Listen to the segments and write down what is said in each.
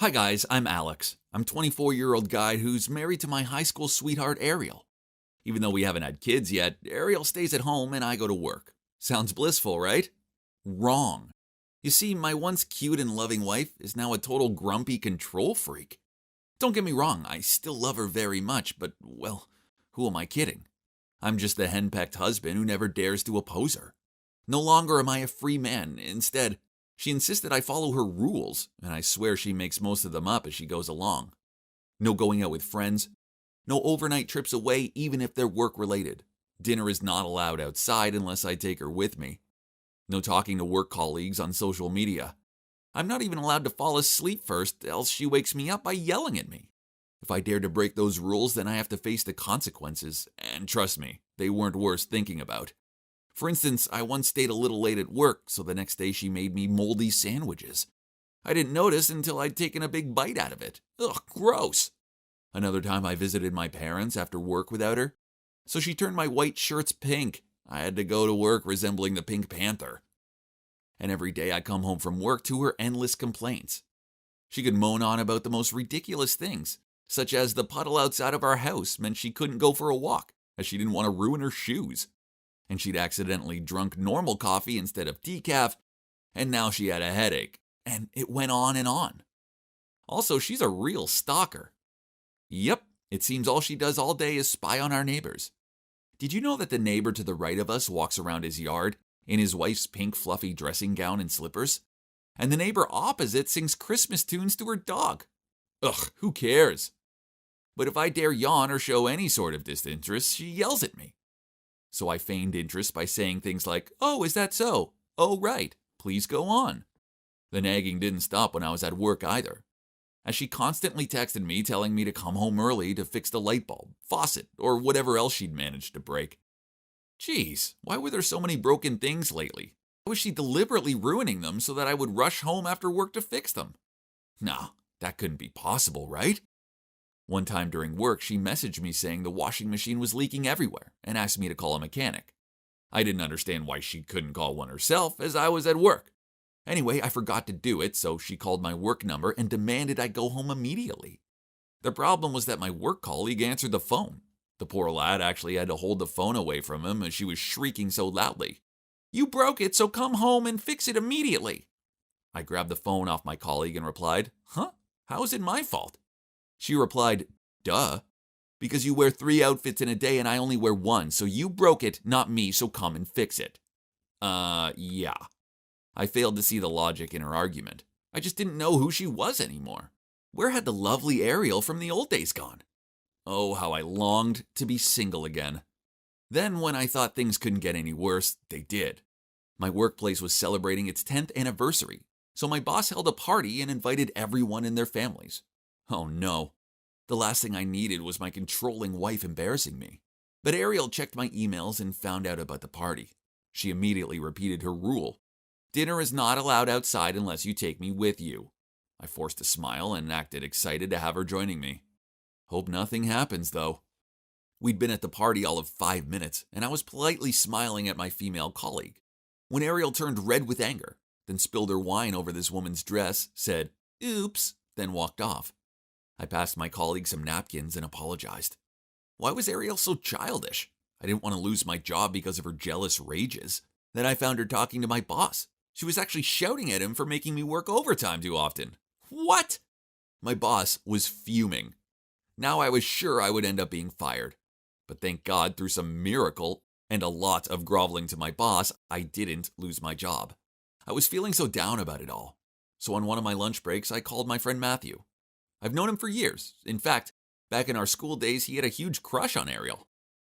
Hi guys, I'm Alex. I'm a 24-year-old guy who's married to my high school sweetheart Ariel. Even though we haven't had kids yet, Ariel stays at home and I go to work. Sounds blissful, right? Wrong. You see, my once cute and loving wife is now a total grumpy control freak. Don't get me wrong, I still love her very much, but, well, who am I kidding? I'm just the henpecked husband who never dares to oppose her. No longer am I a free man. Instead, she insisted I follow her rules, and I swear she makes most of them up as she goes along. No going out with friends. No overnight trips away, even if they're work-related. Dinner is not allowed outside unless I take her with me. No talking to work colleagues on social media. I'm not even allowed to fall asleep first, else she wakes me up by yelling at me. If I dare to break those rules, then I have to face the consequences, and trust me, they weren't worth thinking about. For instance, I once stayed a little late at work, so the next day she made me moldy sandwiches. I didn't notice until I'd taken a big bite out of it. Ugh, gross. Another time I visited my parents after work without her, so she turned my white shirts pink. I had to go to work resembling the Pink Panther. And every day I come home from work to her endless complaints. She could moan on about the most ridiculous things, such as the puddle outside of our house meant she couldn't go for a walk, as she didn't want to ruin her shoes. And she'd accidentally drunk normal coffee instead of decaf, and now she had a headache, and it went on and on. Also, she's a real stalker. Yep, it seems all she does all day is spy on our neighbors. Did you know that the neighbor to the right of us walks around his yard in his wife's pink fluffy dressing gown and slippers? And the neighbor opposite sings Christmas tunes to her dog. Ugh, who cares? But if I dare yawn or show any sort of disinterest, she yells at me. So I feigned interest by saying things like, "Oh, is that so? Oh, right. Please go on." The nagging didn't stop when I was at work either, as she constantly texted me telling me to come home early to fix the light bulb, faucet, or whatever else she'd managed to break. Geez, why were there so many broken things lately? Why was she deliberately ruining them so that I would rush home after work to fix them? Nah, that couldn't be possible, right? One time during work, she messaged me saying the washing machine was leaking everywhere and asked me to call a mechanic. I didn't understand why she couldn't call one herself, as I was at work. Anyway, I forgot to do it, so she called my work number and demanded I go home immediately. The problem was that my work colleague answered the phone. The poor lad actually had to hold the phone away from him as she was shrieking so loudly. "You broke it, so come home and fix it immediately." I grabbed the phone off my colleague and replied, "Huh? How is it my fault?" She replied, "Duh, because you wear 3 outfits in a day and I only wear 1, so you broke it, not me, so come and fix it." Yeah. I failed to see the logic in her argument. I just didn't know who she was anymore. Where had the lovely Ariel from the old days gone? Oh, how I longed to be single again. Then, when I thought things couldn't get any worse, they did. My workplace was celebrating its 10th anniversary, so my boss held a party and invited everyone and their families. Oh no. The last thing I needed was my controlling wife embarrassing me. But Ariel checked my emails and found out about the party. She immediately repeated her rule. "Dinner is not allowed outside unless you take me with you." I forced a smile and acted excited to have her joining me. Hope nothing happens, though. We'd been at the party all of 5 minutes, and I was politely smiling at my female colleague, when Ariel turned red with anger, then spilled her wine over this woman's dress, said, "Oops," then walked off. I passed my colleague some napkins and apologized. Why was Ariel so childish? I didn't want to lose my job because of her jealous rages. Then I found her talking to my boss. She was actually shouting at him for making me work overtime too often. What? My boss was fuming. Now I was sure I would end up being fired. But thank God, through some miracle and a lot of groveling to my boss, I didn't lose my job. I was feeling so down about it all. So on one of my lunch breaks, I called my friend Matthew. I've known him for years. In fact, back in our school days, he had a huge crush on Ariel,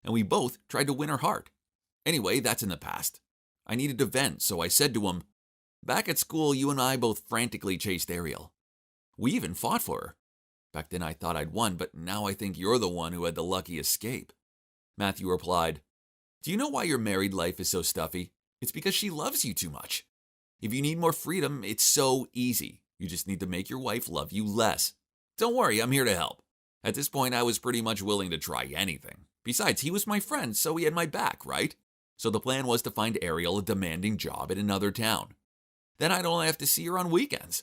and we both tried to win her heart. Anyway, that's in the past. I needed to vent, so I said to him, "Back at school, you and I both frantically chased Ariel. We even fought for her. Back then I thought I'd won, but now I think you're the one who had the lucky escape." Matthew replied, "Do you know why your married life is so stuffy? It's because she loves you too much. If you need more freedom, it's so easy. You just need to make your wife love you less. Don't worry, I'm here to help." At this point, I was pretty much willing to try anything. Besides, he was my friend, so he had my back, right? So the plan was to find Ariel a demanding job in another town. Then I'd only have to see her on weekends.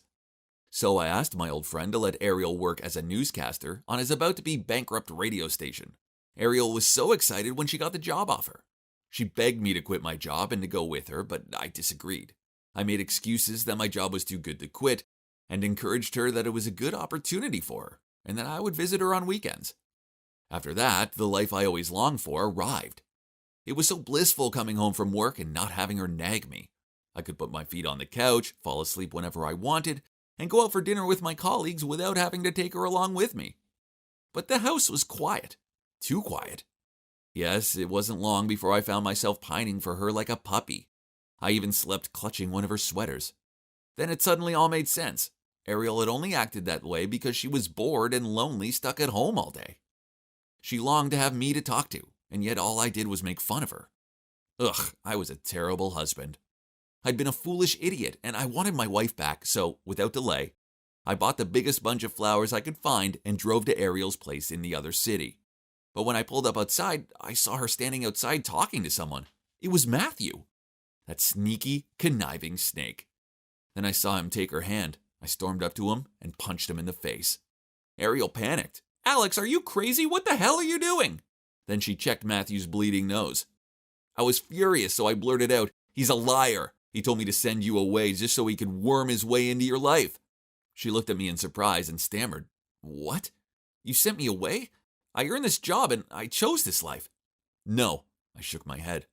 So I asked my old friend to let Ariel work as a newscaster on his about to be bankrupt radio station. Ariel was so excited when she got the job offer. She begged me to quit my job and to go with her, but I disagreed. I made excuses that my job was too good to quit and encouraged her that it was a good opportunity for her and that I would visit her on weekends. After that, the life I always longed for arrived. It was so blissful coming home from work and not having her nag me. I could put my feet on the couch, fall asleep whenever I wanted, and go out for dinner with my colleagues without having to take her along with me. But the house was quiet. Too quiet. Yes, it wasn't long before I found myself pining for her like a puppy. I even slept clutching one of her sweaters. Then it suddenly all made sense. Ariel had only acted that way because she was bored and lonely stuck at home all day. She longed to have me to talk to, and yet all I did was make fun of her. Ugh, I was a terrible husband. I'd been a foolish idiot, and I wanted my wife back, so, without delay, I bought the biggest bunch of flowers I could find and drove to Ariel's place in the other city. But when I pulled up outside, I saw her standing outside talking to someone. It was Matthew. That sneaky, conniving snake. Then I saw him take her hand. I stormed up to him and punched him in the face. Ariel panicked. "Alex, are you crazy? What the hell are you doing?" Then she checked Matthew's bleeding nose. I was furious, so I blurted out, "He's a liar. He told me to send you away just so he could worm his way into your life." She looked at me in surprise and stammered, "What? You sent me away? I earned this job and I chose this life." "No," I shook my head.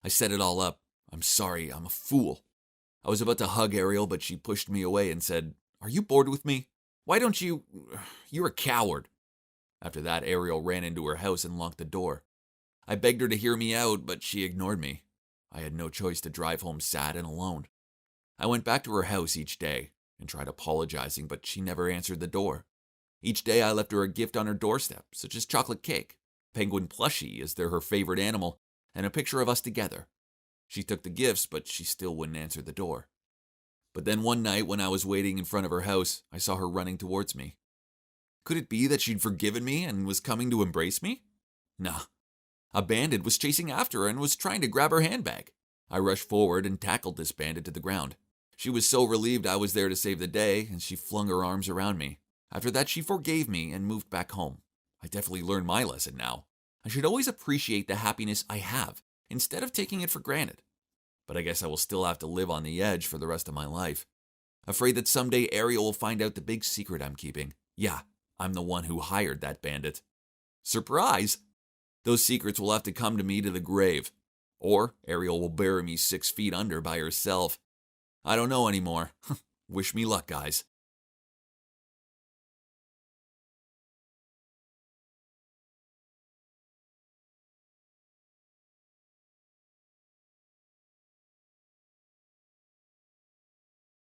"I set it all up. I'm sorry, I'm a fool." I was about to hug Ariel, but she pushed me away and said, "Are you bored with me? Why don't you... You're a coward." After that, Ariel ran into her house and locked the door. I begged her to hear me out, but she ignored me. I had no choice to drive home sad and alone. I went back to her house each day and tried apologizing, but she never answered the door. Each day I left her a gift on her doorstep, such as chocolate cake, penguin plushie as they're her favorite animal, and a picture of us together. She took the gifts, but she still wouldn't answer the door. But then one night when I was waiting in front of her house, I saw her running towards me. Could it be that she'd forgiven me and was coming to embrace me? Nah. A bandit was chasing after her and was trying to grab her handbag. I rushed forward and tackled this bandit to the ground. She was so relieved I was there to save the day, and she flung her arms around me. After that, she forgave me and moved back home. I definitely learned my lesson now. I should always appreciate the happiness I have, instead of taking it for granted. But I guess I will still have to live on the edge for the rest of my life. Afraid that someday Ariel will find out the big secret I'm keeping. Yeah, I'm the one who hired that bandit. Surprise! Those secrets will have to come to me to the grave. Or Ariel will bury me 6 feet under by herself. I don't know anymore. Wish me luck, guys.